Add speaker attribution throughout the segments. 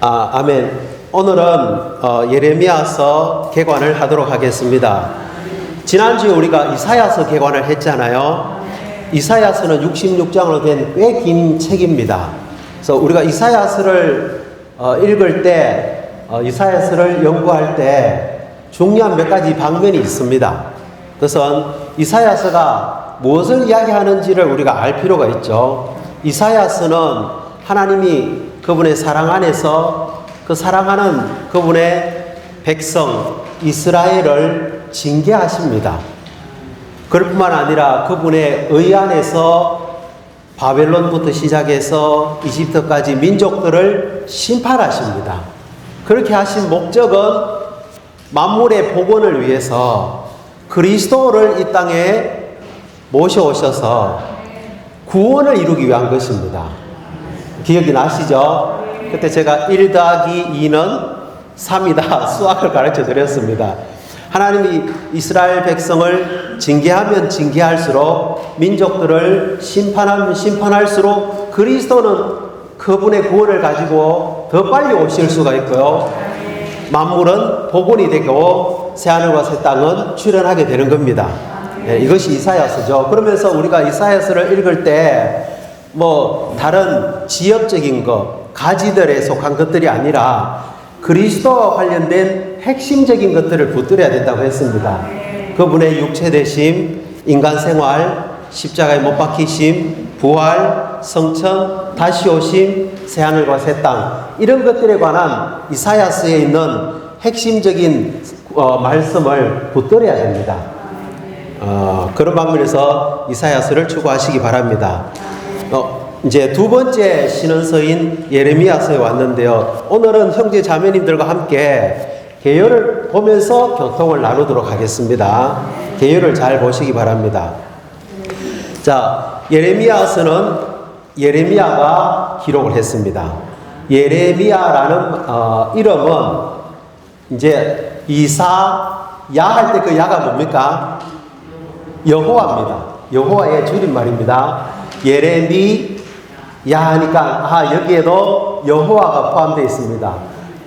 Speaker 1: 아멘. 오늘은 예레미야서 개관을 하도록 하겠습니다. 지난주에 우리가 이사야서 개관을 했잖아요. 이사야서는 66장으로 된 꽤 긴 책입니다. 그래서 우리가 이사야서를 읽을 때, 이사야서를 연구할 때 중요한 몇 가지 방면이 있습니다. 그것은 이사야서가 무엇을 이야기하는지를 우리가 알 필요가 있죠. 이사야서는 하나님이 그분의 사랑 안에서 그 사랑하는 그분의 백성 이스라엘을 징계하십니다. 그럴 뿐만 아니라 그분의 의 안에서 바벨론부터 시작해서 이집트까지 민족들을 심판하십니다. 그렇게 하신 목적은 만물의 복원을 위해서 그리스도를 이 땅에 모셔오셔서 구원을 이루기 위한 것입니다. 기억이 나시죠? 그때 제가 1 더하기 2는 3이다 수학을 가르쳐 드렸습니다. 하나님이 이스라엘 백성을 징계하면 징계할수록, 민족들을 심판하면 심판할수록 그리스도는 그분의 구원을 가지고 더 빨리 오실 수가 있고요. 만물은 복원이 되고 새하늘과 새 땅은 출현하게 되는 겁니다. 네, 이것이 이사야서죠. 그러면서 우리가 이사야서를 읽을 때 다른 지역적인 것, 가지들에 속한 것들이 아니라 그리스도와 관련된 핵심적인 것들을 붙들어야 된다고 했습니다. 그분의 육체 되심, 인간 생활, 십자가에 못 박히심, 부활, 성천, 다시 오심, 새하늘과 새 땅, 이런 것들에 관한 이사야서에 있는 핵심적인 말씀을 붙들어야 됩니다. 그런 방면에서 이사야서를 추구하시기 바랍니다. 이제 두 번째 신원서인 예레미야서에 왔는데요. 오늘은 형제 자매님들과 함께 개요를 보면서 교통을 나누도록 하겠습니다. 개요를 잘 보시기 바랍니다. 자, 예레미야서는 예레미야가 기록을 했습니다. 예레미야라는 이름은 이제 야 할 때 그 야가 뭡니까? 여호와입니다. 여호와의 줄임말입니다. 예레미야 하니까 여기에도 여호와가 포함되어 있습니다.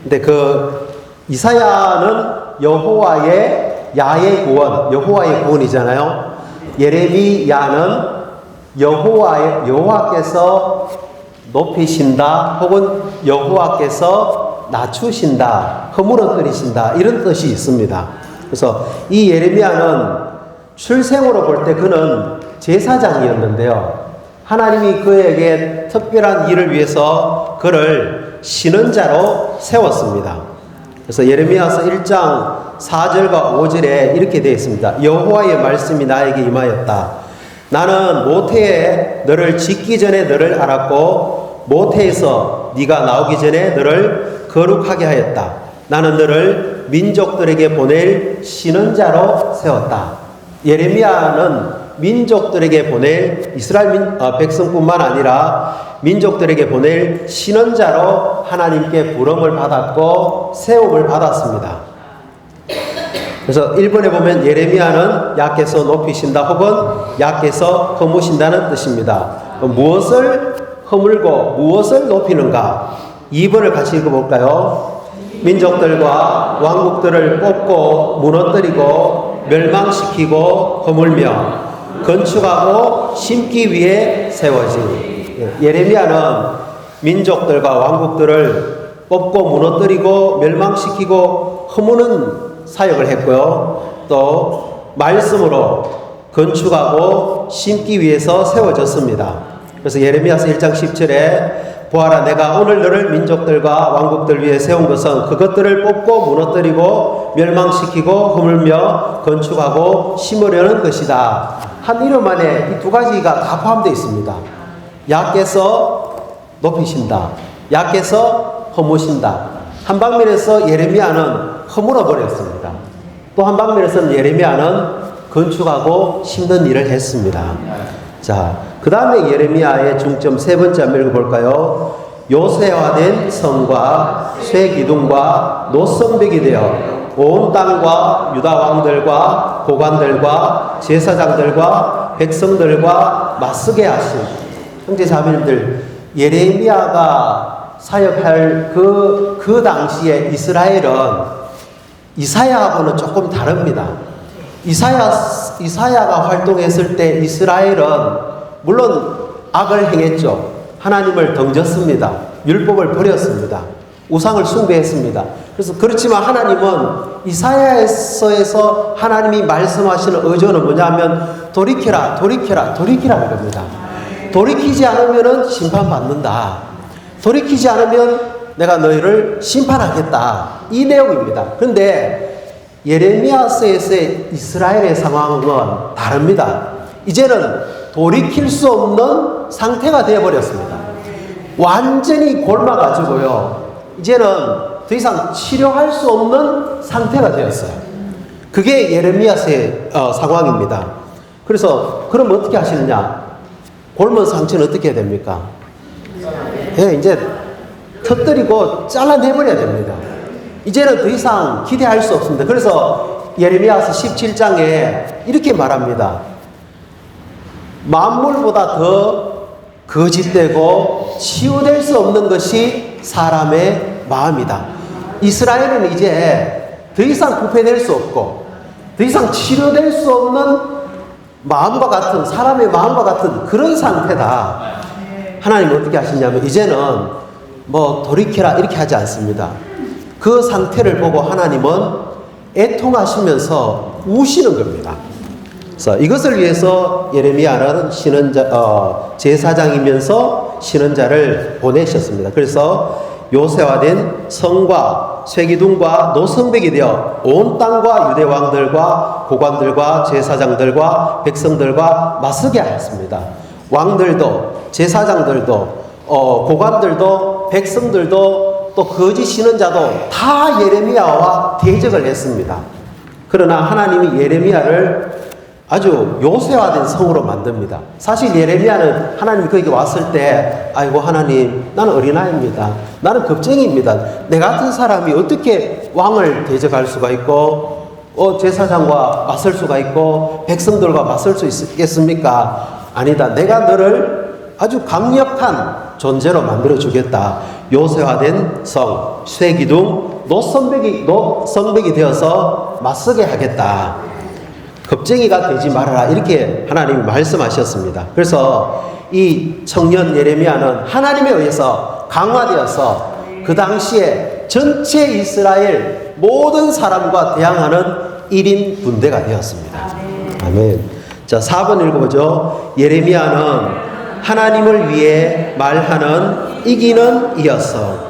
Speaker 1: 근데 그 이사야는 여호와의 야의 구원, 여호와의 구원이잖아요. 예레미야는 여호와께서 높이신다, 혹은 여호와께서 낮추신다, 허물어뜨리신다, 이런 뜻이 있습니다. 그래서 이 예레미야는 출생으로 볼 때 그는 제사장이었는데요. 하나님이 그에게 특별한 일을 위해서 그를 신원자로 세웠습니다. 그래서 예레미야서 1장 4절과 5절에 이렇게 되어 있습니다. 여호와의 말씀이 나에게 임하였다. 나는 모태에 너를 짓기 전에 너를 알았고 모태에서 네가 나오기 전에 너를 거룩하게 하였다. 나는 너를 민족들에게 보낼 신원자로 세웠다. 예레미야는 민족들에게 보낼 이스라엘 백성뿐만 아니라 민족들에게 보낼 신원자로 하나님께 부름을 받았고 세움을 받았습니다. 그래서 1번에 보면 예레미야는 야께서 높이신다, 혹은 야께서 허무신다는 뜻입니다. 무엇을 허물고 무엇을 높이는가? 2번을 같이 읽어볼까요? 민족들과 왕국들을 뽑고 무너뜨리고 멸망시키고 허물며 건축하고 심기 위해 세워진. 예레미야는 민족들과 왕국들을 뽑고 무너뜨리고 멸망시키고 허무는 사역을 했고요. 또 말씀으로 건축하고 심기 위해서 세워졌습니다. 그래서 예레미야서 1장 10절에 보아라, 내가 오늘 너를 민족들과 왕국들 위해 세운 것은 그것들을 뽑고 무너뜨리고 멸망시키고 허물며 건축하고 심으려는 것이다. 한 이름 안에 이 두 가지가 다 포함되어 있습니다. 야께서 높이신다, 야께서 허무신다. 한 방면에서 예레미야는 허물어 버렸습니다. 또 한 방면에서는 예레미야는 건축하고 심는 일을 했습니다. 자, 그 다음에 예레미야의 중점 세 번째 한번 읽어볼까요? 요새화된 성과 쇠 기둥과 노성벽이 되어 온 땅과 유다 왕들과 고관들과 제사장들과 백성들과 맞서게 하신. 형제 자매님들, 예레미야가 사역할 그 당시에 이스라엘은 이사야하고는 조금 다릅니다. 이사야가 활동했을 때 이스라엘은 물론 악을 행했죠. 하나님을 덩졌습니다. 율법을 버렸습니다. 우상을 숭배했습니다. 그래서 그렇지만 하나님은 이사야서에서 하나님이 말씀하시는 의존은 뭐냐면 돌이켜라 할 겁니다. 돌이키지 않으면 심판받는다. 돌이키지 않으면 내가 너희를 심판하겠다. 이 내용입니다. 그런데 예레미야서에서의 이스라엘의 상황은 다릅니다. 이제는 돌이킬 수 없는 상태가 되어버렸습니다. 완전히 곪아가지고요. 이제는 더 이상 치료할 수 없는 상태가 되었어요. 그게 예레미야서의 상황입니다. 그래서 그럼 어떻게 하시느냐? 곪은 상처는 어떻게 해야 됩니까? 예, 이제 터뜨리고 잘라내버려야 됩니다. 이제는 더 이상 기대할 수 없습니다. 그래서 예레미야서 17장에 이렇게 말합니다. 만물보다 더 거짓되고 치유될 수 없는 것이 사람의 마음이다. 이스라엘은 이제 더 이상 부패될 수 없고 더 이상 치료될 수 없는 마음과 같은, 사람의 마음과 같은 그런 상태다. 하나님은 어떻게 하시냐면 이제는 뭐 돌이켜라 이렇게 하지 않습니다. 그 상태를 보고 하나님은 애통하시면서 우시는 겁니다. 그래서 이것을 위해서 예레미야는 제사장이면서 신원자를 보내셨습니다. 그래서 요새화된 성과 쇠기둥과 노성백이 되어 온 땅과 유대 왕들과 고관들과 제사장들과 백성들과 맞서게 하였습니다. 왕들도 제사장들도 고관들도 백성들도 또 거짓 신원자도 다 예레미야와 대적을 했습니다. 그러나 하나님이 예레미야를 아주 요새화된 성으로 만듭니다. 사실 예레미야는 하나님이 거기 왔을 때 아이고 하나님 나는 어린아이입니다. 나는 겁쟁이입니다. 내 같은 사람이 어떻게 왕을 대적할 수가 있고 제사장과 맞설 수가 있고 백성들과 맞설 수 있겠습니까? 아니다. 내가 너를 아주 강력한 존재로 만들어주겠다. 요새화된 성, 쇠기둥, 노성백이 되어서 맞서게 하겠다. 겁쟁이가 되지 말아라. 이렇게 하나님이 말씀하셨습니다. 그래서 이 청년 예레미야는 하나님에 의해서 강화되어서 그 당시에 전체 이스라엘 모든 사람과 대항하는 1인 군대가 되었습니다. 아멘. 자, 4번 읽어보죠. 예레미야는 하나님을 위해 말하는 이기는 이였어.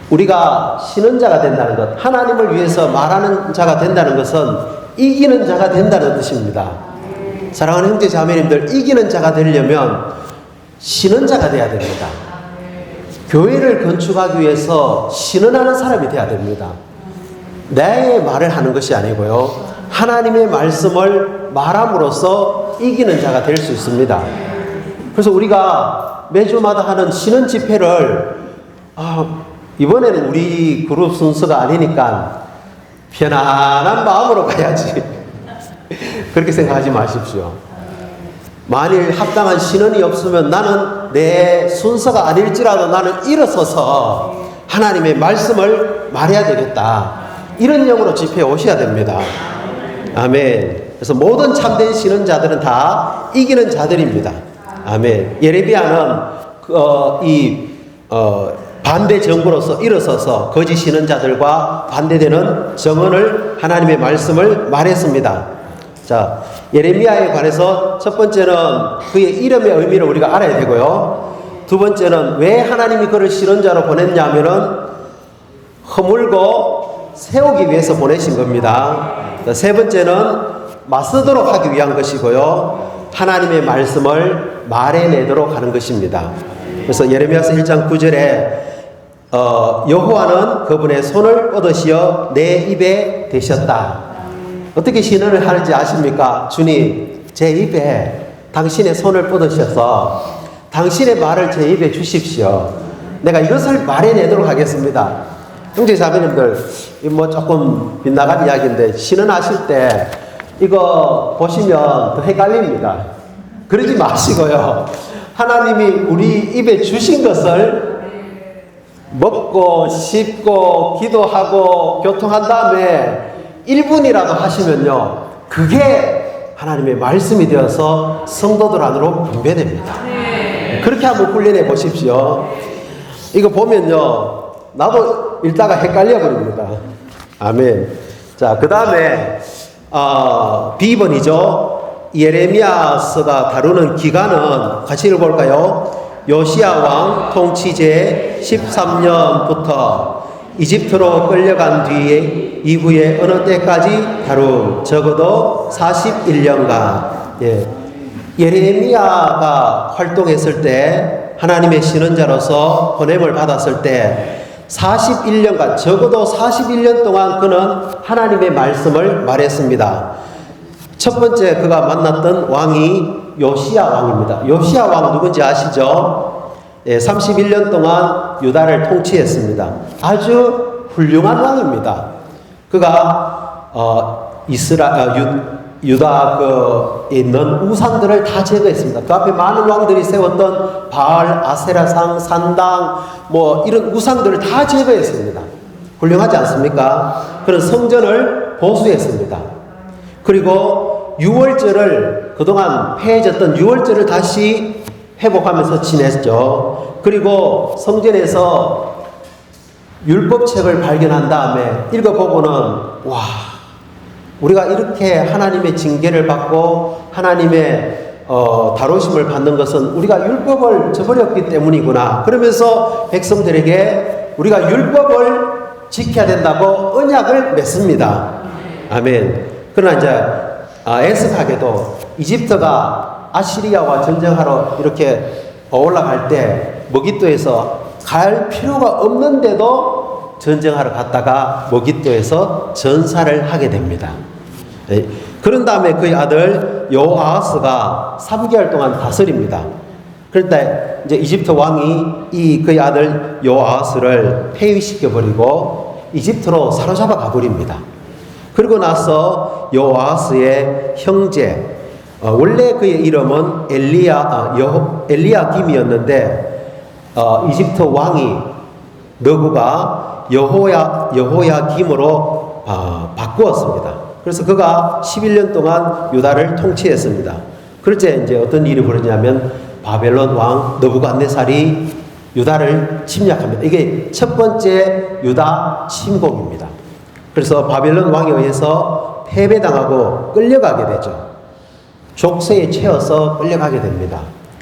Speaker 1: 우리가 신원자가 된다는 것, 하나님을 위해서 말하는 자가 된다는 것은 이기는 자가 된다는 뜻입니다. 사랑하는 형제 자매님들, 이기는 자가 되려면 신원자가 돼야 됩니다. 교회를 건축하기 위해서 신원하는 사람이 돼야 됩니다. 내 말을 하는 것이 아니고요, 하나님의 말씀을 말함으로써 이기는 자가 될 수 있습니다. 그래서 우리가 매주마다 하는 신원 집회를 이번에는 우리 그룹 순서가 아니니까 편안한 마음으로 가야지. 그렇게 생각하지 마십시오. 만일 합당한 신원이 없으면 나는 내 순서가 아닐지라도 나는 일어서서 하나님의 말씀을 말해야 되겠다. 이런 영으로 집회에 오셔야 됩니다. 아멘. 그래서 모든 참된 신원자들은 다 이기는 자들입니다. 아멘. 예레미야는 반대 정부로서 일어서서 거짓 신원자들과 반대되는 정언을 하나님의 말씀을 말했습니다. 자, 예레미야에 관해서 첫 번째는 그의 이름의 의미를 우리가 알아야 되고요. 두 번째는 왜 하나님이 그를 신원자로 보냈냐면은 허물고 세우기 위해서 보내신 겁니다. 세 번째는 맞서도록 하기 위한 것이고요. 하나님의 말씀을 말해내도록 하는 것입니다. 그래서 예레미야서 1장 9절에 여호와는 그분의 손을 뻗으시어 내 입에 대셨다. 어떻게 신원을 하는지 아십니까? 주님, 제 입에 당신의 손을 뻗으셔서 당신의 말을 제 입에 주십시오. 내가 이것을 말해내도록 하겠습니다. 형제 자매님들, 뭐 조금 빗나간 이야기인데 신원하실 때 이거 보시면 더 헷갈립니다. 그러지 마시고요. 하나님이 우리 입에 주신 것을 먹고 씻고 기도하고 교통한 다음에 1분이라도 하시면요, 그게 하나님의 말씀이 되어서 성도들 안으로 분배됩니다. 그렇게 한번 훈련해 보십시오. 이거 보면요, 나도 읽다가 헷갈려 버립니다. 아멘. 자, 그 다음에 B번이죠. 예레미야서가 다루는 기간은 같이 읽어볼까요? 요시야 왕 통치제 13년부터 이집트로 끌려간 뒤에 이후에 어느 때까지 다룬 적어도 41년간. 예레미야가 활동했을 때, 하나님의 신원자로서 보냄을 받았을 때 41년간, 적어도 41년 동안 그는 하나님의 말씀을 말했습니다. 첫 번째 그가 만났던 왕이 요시야 왕입니다. 요시야 왕 누군지 아시죠? 31년 동안 유다를 통치했습니다. 아주 훌륭한 왕입니다. 그가 유다에 있는 우상들을 다 제거했습니다. 그 앞에 많은 왕들이 세웠던 바알, 아세라상, 산당, 이런 우상들을 다 제거했습니다. 훌륭하지 않습니까? 그런 성전을 보수했습니다. 그리고 유월절을, 그동안 폐해졌던 유월절을 다시 회복하면서 지냈죠. 그리고 성전에서 율법책을 발견한 다음에 읽어보고는, 와, 우리가 이렇게 하나님의 징계를 받고 하나님의 다루심을 받는 것은 우리가 율법을 저버렸기 때문이구나. 그러면서 백성들에게 우리가 율법을 지켜야 된다고 언약을 맺습니다. 아멘. 그러나 이제 애석하게도 이집트가 아시리아와 전쟁하러 이렇게 올라갈 때 머깃도에서 갈 필요가 없는데도 전쟁하러 갔다가 머깃도에서 전사를 하게 됩니다. 그런 다음에 그의 아들 여호아하스가 3개월 동안 다스립니다. 그런데 이제 이집트 왕이 그의 아들 여호아하스를 폐위시켜 버리고 이집트로 사로잡아 가버립니다. 그리고 나서 여호아하스의 형제, 원래 그의 이름은 엘리야김이었는데 이집트 왕이 너구가 여호야김으로 바꾸었습니다. 그래서 그가 11년 동안 유다를 통치했습니다. 그럴 때 이제 어떤 일이 벌어지냐면 바벨론 왕 느부갓네살이 유다를 침략합니다. 이게 첫 번째 유다 침공입니다. 그래서 바벨론 왕에 의해서 패배당하고 끌려가게 되죠. 족쇄에 채워서 끌려가게 됩니다.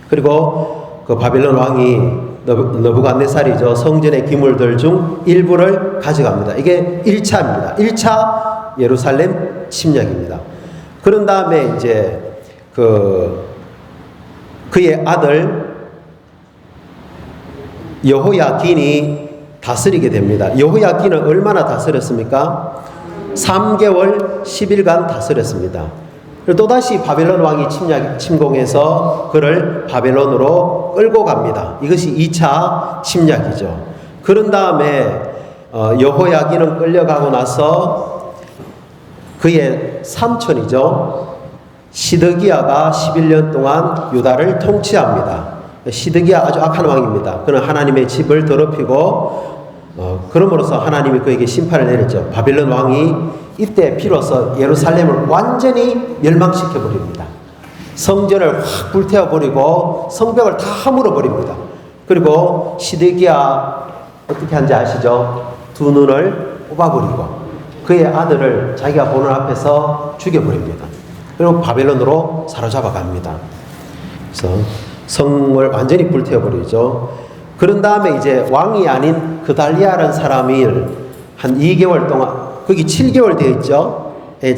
Speaker 1: 그리고 그 바벨론 왕이 느부갓네살이죠. 성전의 기물들 중 일부를 가져갑니다. 이게 1차입니다. 1차 예루살렘 침략입니다. 그런 다음에 이제 그의 아들 여호야긴이 다스리게 됩니다. 여호야긴은 얼마나 다스렸습니까? 3개월 10일간 다스렸습니다. 또다시 바벨론 왕이 침공해서 그를 바벨론으로 끌고 갑니다. 이것이 2차 침략이죠. 그런 다음에 여호야긴은 끌려가고 나서 그의 삼촌이죠. 시드기야가 11년 동안 유다를 통치합니다. 시드기야 아주 악한 왕입니다. 그는 하나님의 집을 더럽히고 그럼으로써 하나님이 그에게 심판을 내렸죠. 바벨론 왕이 이때 비로소 예루살렘을 완전히 멸망시켜 버립니다. 성전을 확 불태워 버리고 성벽을 다 물어 버립니다. 그리고 시드기야 어떻게 한지 아시죠? 두 눈을 뽑아버리고 그의 아들을 자기가 보는 앞에서 죽여버립니다. 그리고 바벨론으로 사로잡아 갑니다. 그래서 성을 완전히 불태워 버리죠. 그런 다음에 이제 왕이 아닌 그달리아라는 사람이 한 2개월 동안, 거기 7개월 되어 있죠.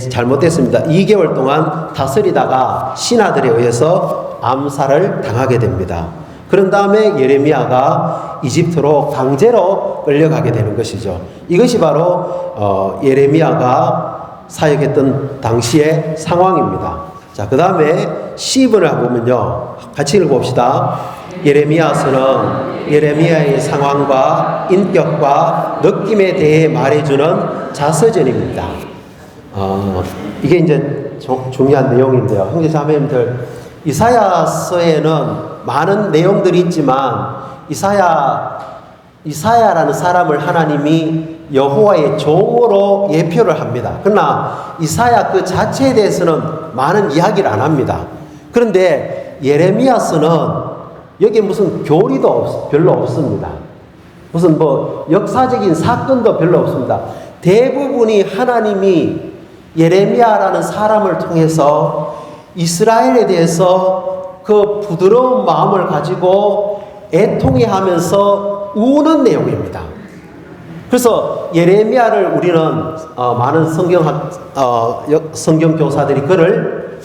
Speaker 1: 잘못됐습니다. 2개월 동안 다스리다가 신하들에 의해서 암살을 당하게 됩니다. 그런 다음에 예레미야가 이집트로 강제로 끌려가게 되는 것이죠. 이것이 바로 예레미야가 사역했던 당시의 상황입니다. 자, 그 다음에 C번을 보면요, 같이 읽어봅시다. 예레미야서는 예레미야의 상황과 인격과 느낌에 대해 말해주는 자서전입니다. 이게 이제 중요한 내용인데요. 형제자매님들, 이사야서에는 많은 내용들이 있지만 이사야 이사야라는 사람을 하나님이 여호와의 종으로 예표를 합니다. 그러나 이사야 그 자체에 대해서는 많은 이야기를 안 합니다. 그런데 예레미야서는 여기에 무슨 교리도 별로 없습니다. 무슨 뭐 역사적인 사건도 별로 없습니다. 대부분이 하나님이 예레미야라는 사람을 통해서 이스라엘에 대해서 그 부드러운 마음을 가지고 애통해하면서 우는 내용입니다. 그래서 예레미야를 우리는 많은 성경 교사들이 그를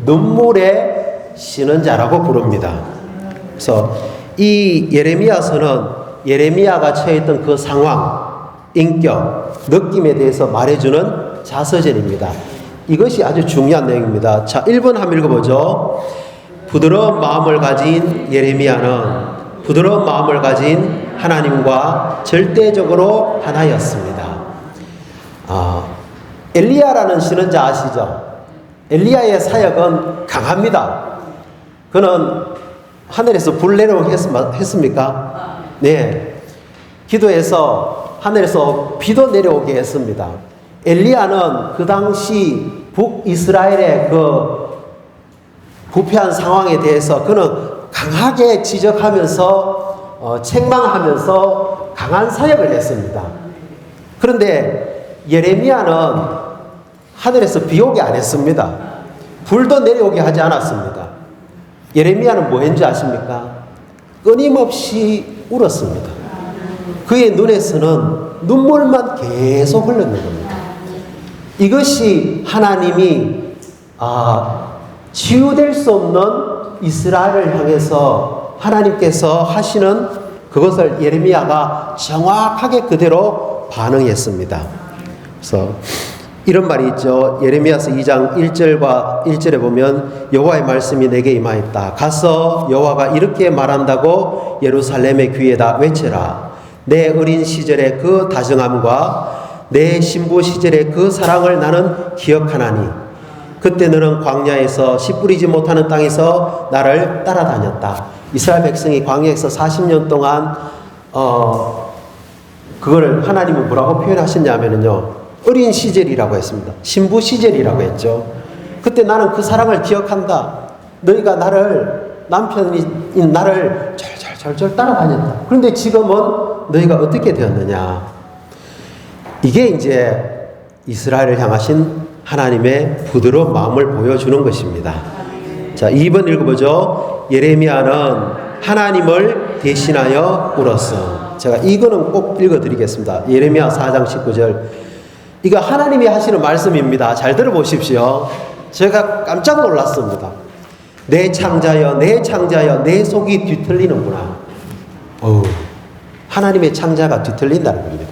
Speaker 1: 눈물의 쉬는 자라고 부릅니다. 그래서 이 예레미야서는 예레미야가 처했던 그 상황, 인격, 느낌에 대해서 말해주는 자서전입니다. 이것이 아주 중요한 내용입니다. 자, 1번 한번 읽어보죠. 부드러운 마음을 가진 예레미야는 부드러운 마음을 가진 하나님과 절대적으로 하나였습니다. 엘리야라는 신원자 아시죠? 엘리야의 사역은 강합니다. 그는 하늘에서 불 내려오게 했습니까? 네. 기도해서 하늘에서 비도 내려오게 했습니다. 엘리야는 그 당시 북이스라엘의 그 부패한 상황에 대해서 그는 강하게 지적하면서 책망하면서 강한 사역을 했습니다. 그런데 예레미야는 하늘에서 비 오게 안 했습니다. 불도 내려오게 하지 않았습니다. 예레미야는 뭐 했는지 아십니까? 끊임없이 울었습니다. 그의 눈에서는 눈물만 계속 흘렀는 겁니다. 이것이 하나님이 치유될 수 없는 이스라엘을 향해서 하나님께서 하시는 그것을 예레미야가 정확하게 그대로 반응했습니다. 그래서 이런 말이 있죠. 예레미야서 2장 1절에 보면 여호와의 말씀이 내게 임하였다. 가서 여호와가 이렇게 말한다고 예루살렘의 귀에다 외쳐라. 내 어린 시절의 그 다정함과 내 신부 시절의 그 사랑을 나는 기억하나니 그때 너는 광야에서 씨 뿌리지 못하는 땅에서 나를 따라다녔다. 이스라엘 백성이 광야에서 40년 동안 그걸 하나님은 뭐라고 표현하셨냐면요, 어린 시절이라고 했습니다. 신부 시절이라고 했죠. 그때 나는 그 사랑을 기억한다. 너희가 남편인 나를 절절 따라다녔다. 그런데 지금은 너희가 어떻게 되었느냐. 이게 이제 이스라엘을 향하신 하나님의 부드러운 마음을 보여주는 것입니다. 자, 2번 읽어보죠. 예레미야는 하나님을 대신하여 울었어. 제가 이거는 꼭 읽어드리겠습니다. 예레미야 4장 19절. 이거 하나님이 하시는 말씀입니다. 잘 들어보십시오. 제가 깜짝 놀랐습니다. 내 창자여, 내 창자여, 내 속이 뒤틀리는구나. 하나님의 창자가 뒤틀린다는 겁니다.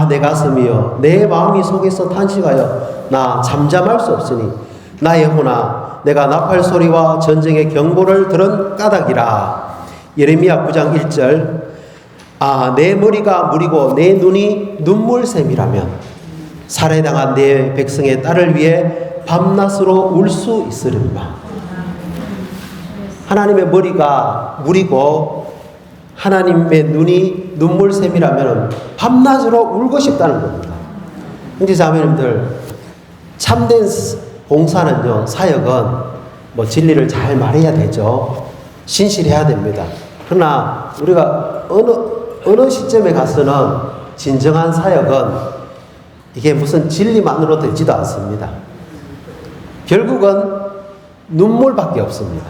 Speaker 1: 내 가슴이여, 내 마음이 속에서 탄식하여 나 잠잠할 수 없으니 나의 혼아, 내가 나팔 소리와 전쟁의 경보를 들은 까닭이라. 예레미야 9장 1절. 내 머리가 무리고 내 눈이 눈물샘이라면 살해당한 내 백성의 딸을 위해 밤낮으로 울 수 있으리라. 하나님의 머리가 무리고 하나님의 눈이 눈물샘이라면 밤낮으로 울고 싶다는 겁니다. 형제 자매님들, 참된 봉사는요, 사역은 뭐 진리를 잘 말해야 되죠. 신실해야 됩니다. 그러나 우리가 어느 시점에 가서는 진정한 사역은 이게 무슨 진리만으로 되지도 않습니다. 결국은 눈물밖에 없습니다.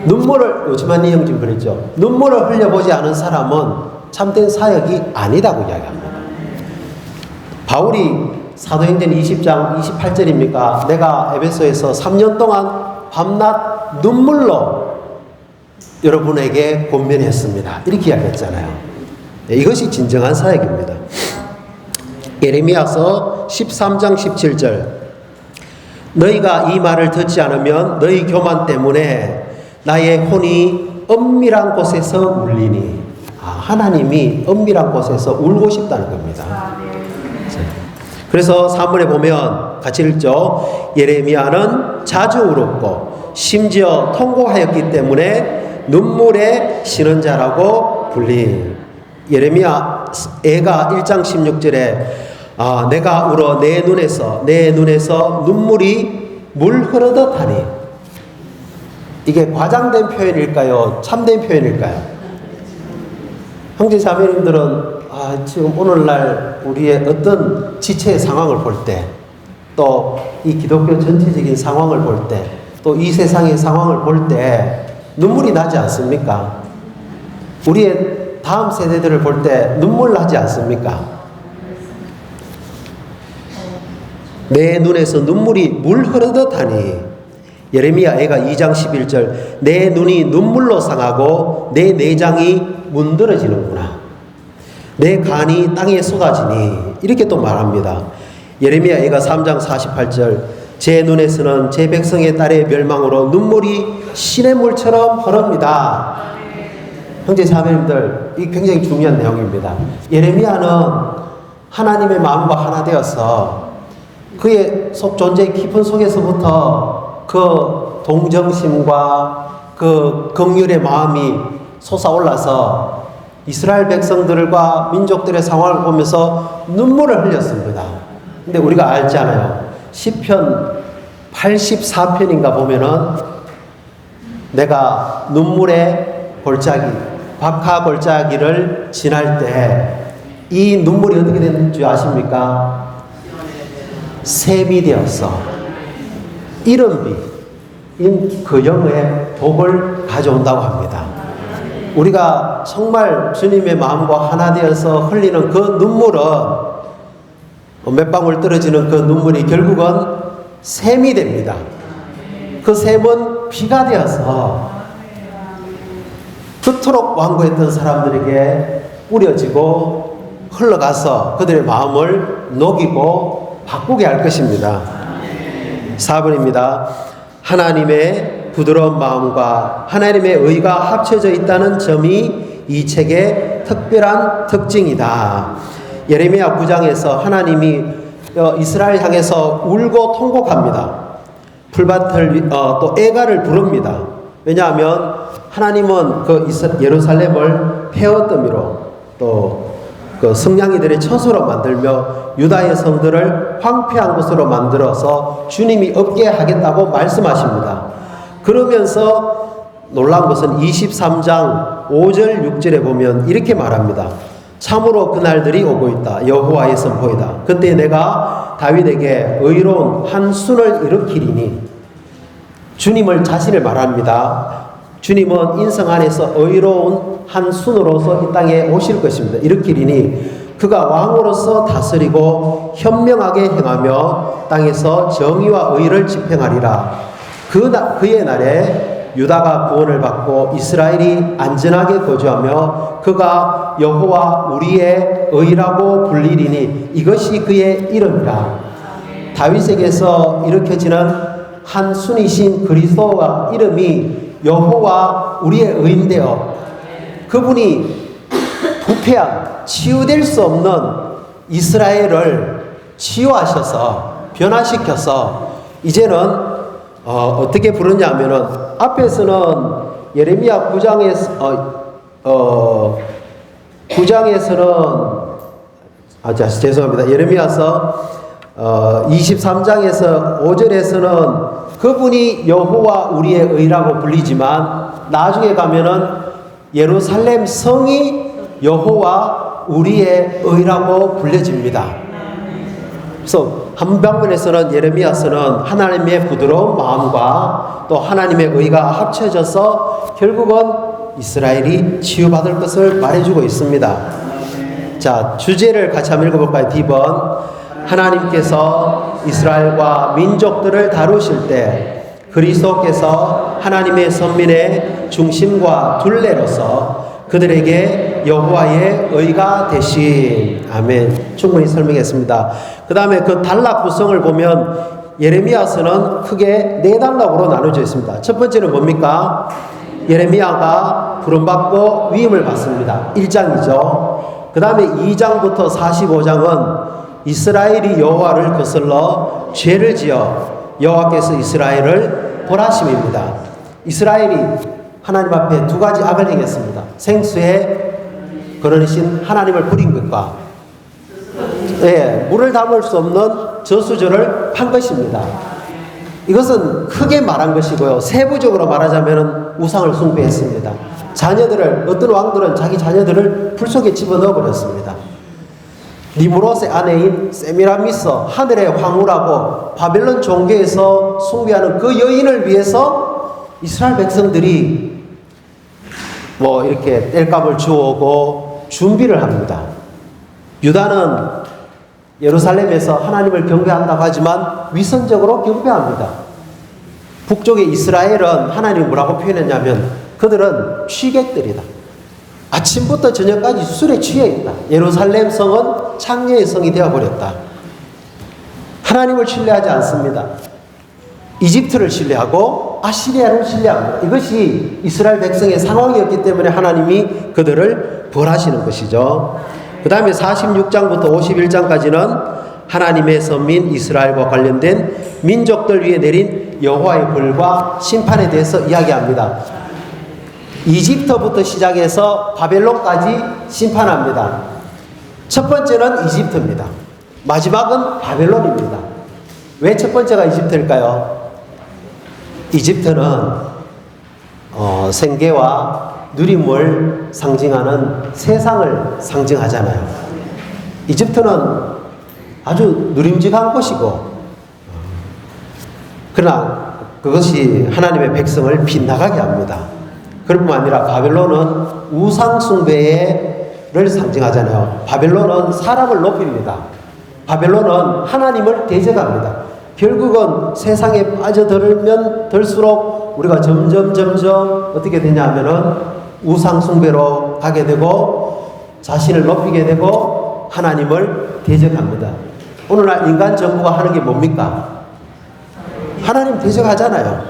Speaker 1: 눈물을, 요즘한 형님 그랬죠. 눈물을 흘려보지 않은 사람은 참된 사역이 아니다고 이야기합니다. 바울이 사도행전 20장 28절입니까? 내가 에베소에서 3년 동안 밤낮 눈물로 여러분에게 권면했습니다. 이렇게 이야기했잖아요. 이것이 진정한 사역입니다. 예레미야서 13장 17절. 너희가 이 말을 듣지 않으면 너희 교만 때문에 나의 혼이 엄밀한 곳에서 울리니. 하나님이 엄밀한 곳에서 울고 싶다는 겁니다. 그래서 3번에 보면 같이 읽죠. 예레미야는 자주 울었고 심지어 통곡하였기 때문에 눈물의 쉬는 자라고 불린. 예레미야 애가 1장 16절에 내가 울어 내 눈에서 눈물이 물 흐르듯 하니. 이게 과장된 표현일까요? 참된 표현일까요? 형제 자매님들은 지금 오늘날 우리의 어떤 지체의 상황을 볼 때, 또 이 기독교 전체적인 상황을 볼 때, 또 이 세상의 상황을 볼 때 눈물이 나지 않습니까? 우리의 다음 세대들을 볼 때 눈물 나지 않습니까? 내 눈에서 눈물이 물 흐르듯 하니. 예레미야 애가 2장 11절 내 눈이 눈물로 상하고 내 내장이 문드러지는구나. 내 간이 땅에 쏟아지니. 이렇게 또 말합니다. 예레미야 애가 3장 48절 제 눈에서는 제 백성의 딸의 멸망으로 눈물이 시냇물처럼 흐릅니다. 형제 자매님들, 이 굉장히 중요한 내용입니다. 예레미야는 하나님의 마음과 하나 되어서 그의 존재의 깊은 속에서부터 그 동정심과 그 긍휼의 마음이 솟아올라서 이스라엘 백성들과 민족들의 상황을 보면서 눈물을 흘렸습니다. 근데 우리가 알잖아요. 시편 84편인가 보면은 내가 눈물의 골짜기, 박하 골짜기를 지날 때 이 눈물이 어떻게 되는 줄 아십니까? 샘이 되었어. 이른비, 그 영의 복을 가져온다고 합니다. 우리가 정말 주님의 마음과 하나 되어서 흘리는 그 눈물은, 몇 방울 떨어지는 그 눈물이 결국은 샘이 됩니다. 그 샘은 비가 되어서 그토록 완고했던 사람들에게 뿌려지고 흘러가서 그들의 마음을 녹이고 바꾸게 할 것입니다. 4번입니다. 하나님의 부드러운 마음과 하나님의 의가 합쳐져 있다는 점이 이 책의 특별한 특징이다. 예레미야 9장에서 하나님이 이스라엘 향해서 울고 통곡합니다. 풀밭을 또 애가를 부릅니다. 왜냐하면 하나님은 그 예루살렘을 폐허더미로 또 그 성냥이들의 처소로 만들며 유다의 성들을 황폐한 곳으로 만들어서 주님이 없게 하겠다고 말씀하십니다. 그러면서 놀라운 것은 23장 5절 6절에 보면 이렇게 말합니다. 참으로 그날들이 오고 있다. 여호와의 선포이다. 그때 내가 다윗에게 의로운 한 순을 일으키리니. 주님을 자신을 말합니다. 주님은 인성 안에서 의로운 한 순으로서 이 땅에 오실 것입니다. 일으키리니 그가 왕으로서 다스리고 현명하게 행하며 땅에서 정의와 의를 집행하리라. 그의 날에 유다가 구원을 받고 이스라엘이 안전하게 거주하며 그가 여호와 우리의 의라고 불리리니 이것이 그의 이름이라. 다윗에게서 일으켜지는 한 순이신 그리스도가 이름이 여호와 우리의 의인데요. 그분이 부패한 치유될 수 없는 이스라엘을 치유하셔서 변화시켜서 이제는 어떻게 부르냐면은 앞에서는 예레미야 9장에서는 죄송합니다. 예레미야서 23장에서 5절에서는 그분이 여호와 우리의 의라고 불리지만 나중에 가면은 예루살렘 성이 여호와 우리의 의라고 불려집니다. 그래서 한 방면에서는 예레미야서는 하나님의 부드러운 마음과 또 하나님의 의가 합쳐져서 결국은 이스라엘이 치유받을 것을 말해주고 있습니다. 자, 주제를 같이 한번 읽어볼까요? D번. 하나님께서 이스라엘과 민족들을 다루실 때 그리스도께서 하나님의 선민의 중심과 둘레로서 그들에게 여호와의 의가 되신. 아멘. 충분히 설명했습니다. 그 다음에 그 단락 구성을 보면 예레미야서는 크게 4단락으로 나눠져 있습니다. 첫 번째는 뭡니까? 예레미야가 부름받고 위임을 받습니다. 1장이죠. 그 다음에 2장부터 45장은 이스라엘이 여호와를 거슬러 죄를 지어 여호와께서 이스라엘을 벌하심입니다. 이스라엘이 하나님 앞에 2가지 악을 행했습니다. 생수의 근원이신 하나님을 버린 것과 물을 담을 수 없는 저수저를 판 것입니다. 이것은 크게 말한 것이고요. 세부적으로 말하자면 우상을 숭배했습니다. 자녀들을, 어떤 왕들은 자기 자녀들을 불 속에 집어넣어 버렸습니다. 니무롯의 아내인 세미라미스, 하늘의 황후라고 바벨론 종교에서 숭배하는 그 여인을 위해서 이스라엘 백성들이 이렇게 땔감을 주오고 준비를 합니다. 유다는 예루살렘에서 하나님을 경배한다고 하지만 위선적으로 경배합니다. 북쪽의 이스라엘은 하나님이 뭐라고 표현했냐면 그들은 취객들이다. 아침부터 저녁까지 술에 취해 있다. 예루살렘 성은 창녀의 성이 되어버렸다. 하나님을 신뢰하지 않습니다. 이집트를 신뢰하고 아시리아를 신뢰합니다. 이것이 이스라엘 백성의 상황이었기 때문에 하나님이 그들을 벌하시는 것이죠. 그 다음에 46장부터 51장까지는 하나님의 선민 이스라엘과 관련된 민족들 위에 내린 여호와의 벌과 심판에 대해서 이야기합니다. 이집트부터 시작해서 바벨론까지 심판합니다. 첫 번째는 이집트입니다. 마지막은 바벨론입니다. 왜 첫 번째가 이집트일까요? 이집트는 생계와 누림을 상징하는 세상을 상징하잖아요. 이집트는 아주 누림직한 곳이고, 그러나 그것이 하나님의 백성을 빗나가게 합니다. 그뿐만 아니라 바벨론은 우상 숭배를 상징하잖아요. 바벨론은 사람을 높입니다. 바벨론은 하나님을 대적합니다. 결국은 세상에 빠져들면 들수록 우리가 점점 어떻게 되냐 하면은 우상 숭배로 가게 되고 자신을 높이게 되고 하나님을 대적합니다. 오늘날 인간 정부가 하는 게 뭡니까? 하나님 대적하잖아요.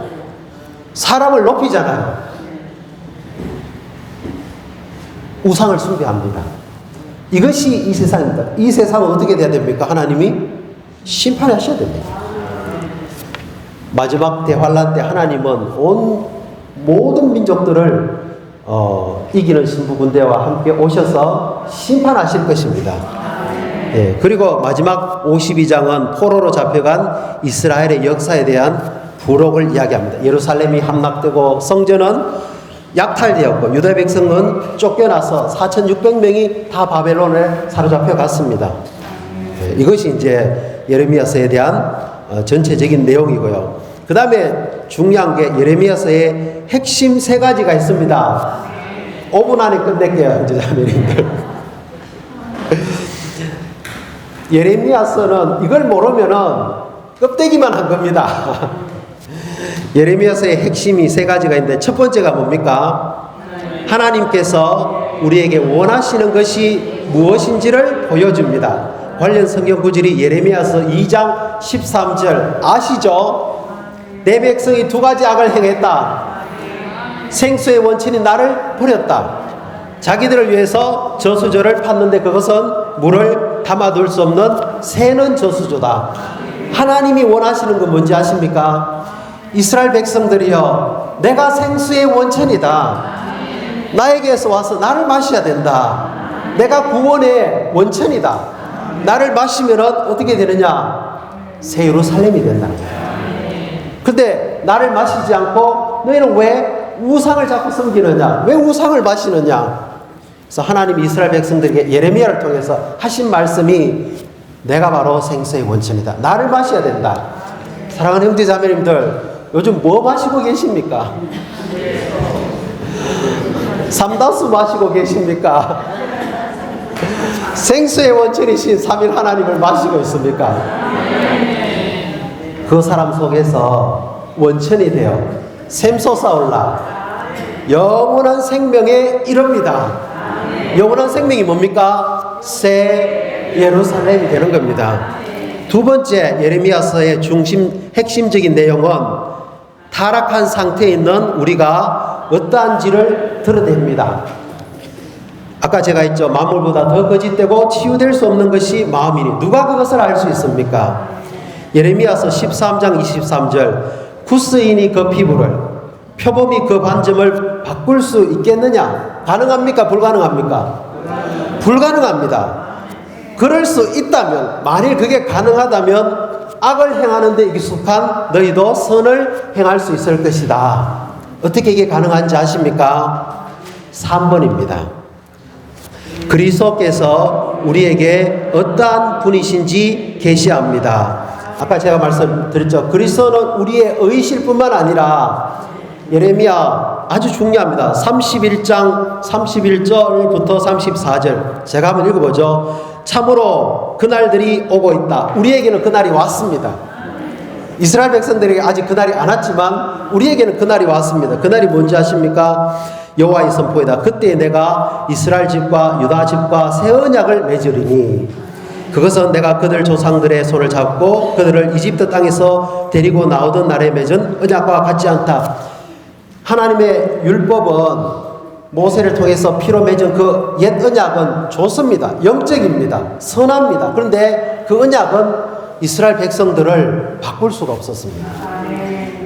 Speaker 1: 사람을 높이잖아요. 우상을 숭배합니다. 이것이 이 세상입니다. 이 세상은 어떻게 돼야 됩니까? 하나님이 심판하셔야 됩니다. 마지막 대환란 때 하나님은 온 모든 민족들을 이기는 신부군대와 함께 오셔서 심판하실 것입니다. 그리고 마지막 52장은 포로로 잡혀간 이스라엘의 역사에 대한 부록을 이야기합니다. 예루살렘이 함락되고 성전은 약탈되었고 유다 백성은 쫓겨나서 4,600명이 다 바벨론에 사로잡혀 갔습니다. 이것이 이제 예레미야서에 대한 전체적인 내용이고요. 그 다음에 중요한 게 예레미야서의 핵심 3가지가 있습니다. 5분 안에 끝낼게요, 이제 자매님들. 예레미야서는 이걸 모르면은 껍데기만 한 겁니다. 예레미야서의 핵심이 3가지가 있는데 첫 번째가 뭡니까? 하나님께서 우리에게 원하시는 것이 무엇인지를 보여줍니다. 관련 성경 구절이 예레미야서 2장 13절 아시죠? 내 백성이 2가지 악을 행했다. 생수의 원천인 나를 버렸다. 자기들을 위해서 저수저를 팠는데 그것은 물을 담아둘 수 없는 새는 저수조다. 하나님이 원하시는 건 뭔지 아십니까? 이스라엘 백성들이여, 내가 생수의 원천이다. 나에게서 와서 나를 마셔야 된다. 내가 구원의 원천이다. 나를 마시면 어떻게 되느냐? 새 예루살렘이 된다는 거예요. 근데 나를 마시지 않고 너희는 왜 우상을 자꾸 섬기느냐? 왜 우상을 마시느냐? 그래서 하나님이 이스라엘 백성들에게 예레미야를 통해서 하신 말씀이 내가 바로 생수의 원천이다. 나를 마셔야 된다. 사랑하는 형제 자매님들, 요즘 뭐 마시고 계십니까? 삼다수 마시고 계십니까? 생수의 원천이신 3일 하나님을 마시고 있습니까? 그 사람 속에서 원천이 되어 샘솟아올라 영원한 생명에 이릅니다. 영원한 생명이 뭡니까? 새 예루살렘이 되는 겁니다. 두 번째, 예레미야서의 핵심적인 내용은 타락한 상태에 있는 우리가 어떠한지를 드러냅니다. 아까 제가 했죠. 만물보다 더 거짓되고 치유될 수 없는 것이 마음이니 누가 그것을 알 수 있습니까? 예레미야서 13장 23절 구스인이 그 피부를 표범이 그 반점을 바꿀 수 있겠느냐? 가능합니까? 불가능합니까? 불가능합니다. 그럴 수 있다면, 만일 그게 가능하다면 악을 행하는 데 익숙한 너희도 선을 행할 수 있을 것이다. 어떻게 이게 가능한지 아십니까? 3번입니다. 그리스도께서 우리에게 어떠한 분이신지 계시합니다. 아까 제가 말씀드렸죠. 그리스도는 우리의 의실 뿐만 아니라 예레미야 아주 중요합니다. 31장 31절부터 34절 제가 한번 읽어보죠. 참으로 그날들이 오고 있다. 우리에게는 그날이 왔습니다. 이스라엘 백성들에게 아직 그날이 안 왔지만 우리에게는 그날이 왔습니다. 그날이 뭔지 아십니까? 여호와의 선포이다. 그때 내가 이스라엘 집과 유다 집과 새 언약을 맺으리니 그것은 내가 그들 조상들의 손을 잡고 그들을 이집트 땅에서 데리고 나오던 날에 맺은 언약과 같지 않다. 하나님의 율법은 모세를 통해서 피로 맺은 그 옛 언약은 좋습니다. 영적입니다. 선합니다. 그런데 그 언약은 이스라엘 백성들을 바꿀 수가 없었습니다.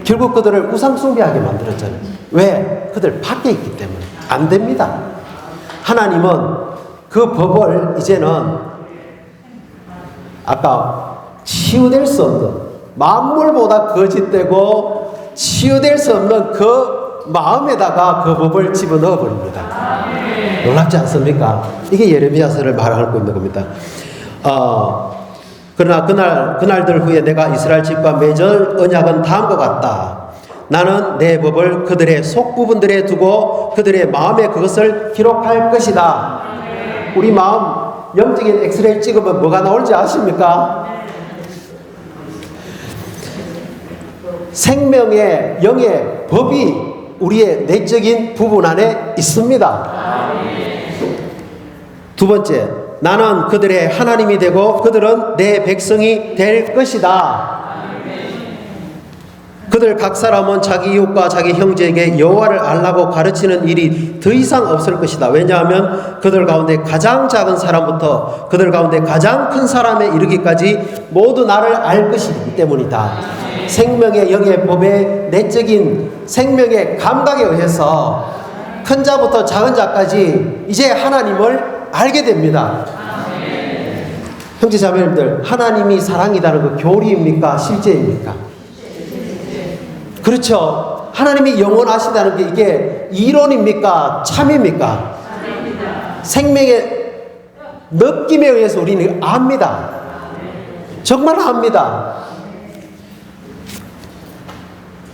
Speaker 1: 결국 그들을 우상숭배하게 만들었잖아요. 왜? 그들 밖에 있기 때문에. 안 됩니다. 하나님은 그 법을 이제는 아까 치유될 수 없는, 만물보다 거짓되고 치유될 수 없는 그 마음에다가 그 법을 집어넣어 버립니다. 놀랍지 않습니까? 이게 예레미야서를 말하고 있는 겁니다. 그러나 그날들 후에 내가 이스라엘 집과 맺을 언약은 다음과 같다. 나는 내 법을 그들의 속부분들에 두고 그들의 마음에 그것을 기록할 것이다. 우리 마음 영적인 엑스레이 찍으면 뭐가 나올지 아십니까? 생명의 영의 법이 우리의 내적인 부분 안에 있습니다. 두 번째, 나는 그들의 하나님이 되고 그들은 내 백성이 될 것이다. 그들 각 사람은 자기 이웃과 자기 형제에게 여호와를 알라고 가르치는 일이 더 이상 없을 것이다. 왜냐하면 그들 가운데 가장 작은 사람부터 그들 가운데 가장 큰 사람에 이르기까지 모두 나를 알 것이기 때문이다. 생명의 영의 법의 내적인 생명의 감각에 의해서 큰 자부터 작은 자까지 이제 하나님을 알게 됩니다. 형제 자매님들, 하나님이 사랑이라는 거 교리입니까? 실제입니까? 그렇죠. 하나님이 영원하시다는 게 이게 이론입니까? 참입니까? 생명의 느낌에 의해서 우리는 압니다. 정말 압니다.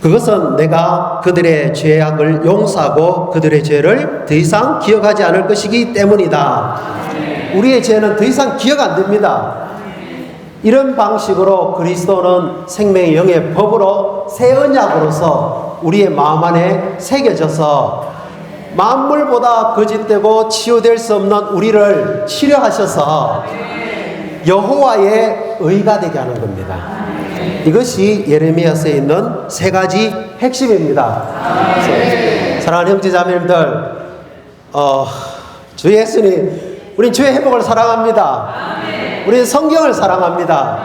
Speaker 1: 그것은 내가 그들의 죄악을 용서하고 그들의 죄를 더 이상 기억하지 않을 것이기 때문이다. 우리의 죄는 더 이상 기억 안 됩니다. 이런 방식으로 그리스도는 생명의 영의 법으로 새 언약으로서 우리의 마음 안에 새겨져서 만물보다 거짓되고 치유될 수 없는 우리를 치료하셔서 여호와의 의가 되게 하는 겁니다. 이것이 예레미야서에 있는 세 가지 핵심입니다. 사랑하는 형제 자매님들, 주 예수님, 우린 주의 회복을 사랑합니다. 우리는 성경을 사랑합니다.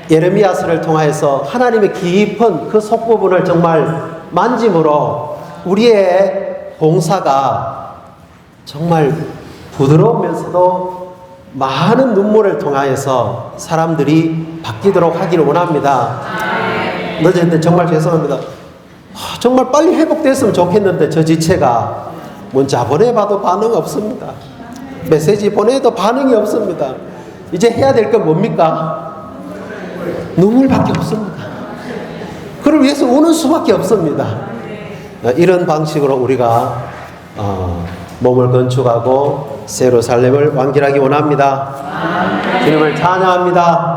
Speaker 1: 예레미야서를 통하여서 하나님의 깊은 그 속부분을 정말 만짐으로 우리의 봉사가 정말 부드러우면서도 많은 눈물을 통하여서 사람들이 바뀌도록 하기를 원합니다. 늦었는데 정말 죄송합니다. 정말 빨리 회복됐으면 좋겠는데 저 지체가 문자 보내봐도 반응 없습니다. 메시지 보내도 반응이 없습니다. 이제 해야 될 건 뭡니까? 눈물밖에 없습니다. 그를 위해서 우는 수밖에 없습니다. 이런 방식으로 우리가 몸을 건축하고 예루살렘을 완결하기 원합니다. 주님을 찬양합니다.